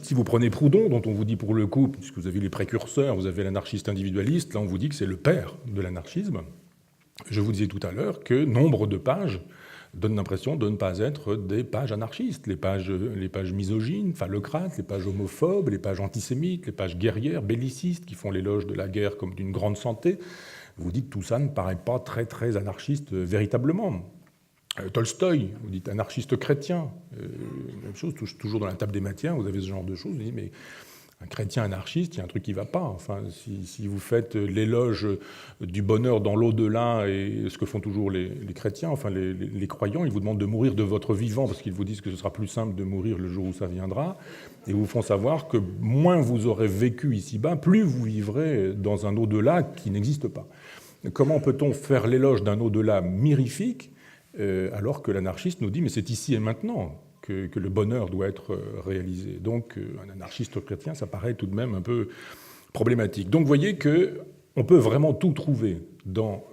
Si vous prenez Proudhon, dont on vous dit pour le coup, puisque vous avez les précurseurs, vous avez l'anarchiste individualiste, là on vous dit que c'est le père de l'anarchisme. Je vous disais tout à l'heure que nombre de pages donnent l'impression de ne pas être des pages anarchistes, les pages misogynes, phallocrates, les pages homophobes, les pages antisémites, les pages guerrières, bellicistes, qui font l'éloge de la guerre comme d'une grande santé. Vous dites que tout ça ne paraît pas très, très anarchiste véritablement. Tolstoï, vous dites anarchiste chrétien, même chose, toujours dans la table des matières, vous avez ce genre de choses, vous dites, mais un chrétien anarchiste, il y a un truc qui ne va pas. Enfin, si vous faites l'éloge du bonheur dans l'au-delà, et ce que font toujours les chrétiens, enfin les croyants, ils vous demandent de mourir de votre vivant, parce qu'ils vous disent que ce sera plus simple de mourir le jour où ça viendra, et vous font savoir que moins vous aurez vécu ici-bas, plus vous vivrez dans un au-delà qui n'existe pas. Comment peut-on faire l'éloge d'un au-delà mirifique alors que l'anarchiste nous dit « mais c'est ici et maintenant » que le bonheur doit être réalisé. Donc un anarchiste chrétien, ça paraît tout de même un peu problématique. Donc vous voyez qu'on peut vraiment tout trouver dans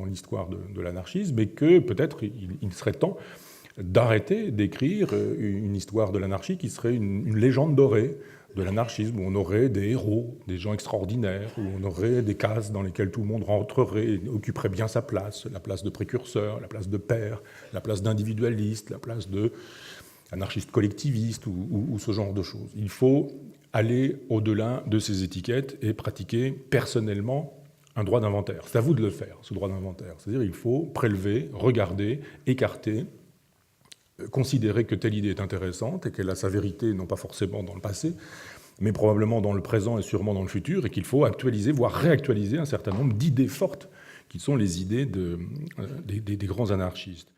l'histoire de l'anarchisme, et que peut-être il serait temps d'arrêter d'écrire une histoire de l'anarchie qui serait une légende dorée de l'anarchisme, où on aurait des héros, des gens extraordinaires, où on aurait des cases dans lesquelles tout le monde rentrerait et occuperait bien sa place, la place de précurseur, la place de père, la place d'individualiste, la place de anarchiste collectiviste ou ce genre de choses. Il faut aller au-delà de ces étiquettes et pratiquer personnellement un droit d'inventaire. C'est à vous de le faire, ce droit d'inventaire. C'est-à-dire qu'il faut prélever, regarder, écarter, considérer que telle idée est intéressante et qu'elle a sa vérité, non pas forcément dans le passé, mais probablement dans le présent et sûrement dans le futur, et qu'il faut actualiser, voire réactualiser un certain nombre d'idées fortes qui sont les idées des grands anarchistes.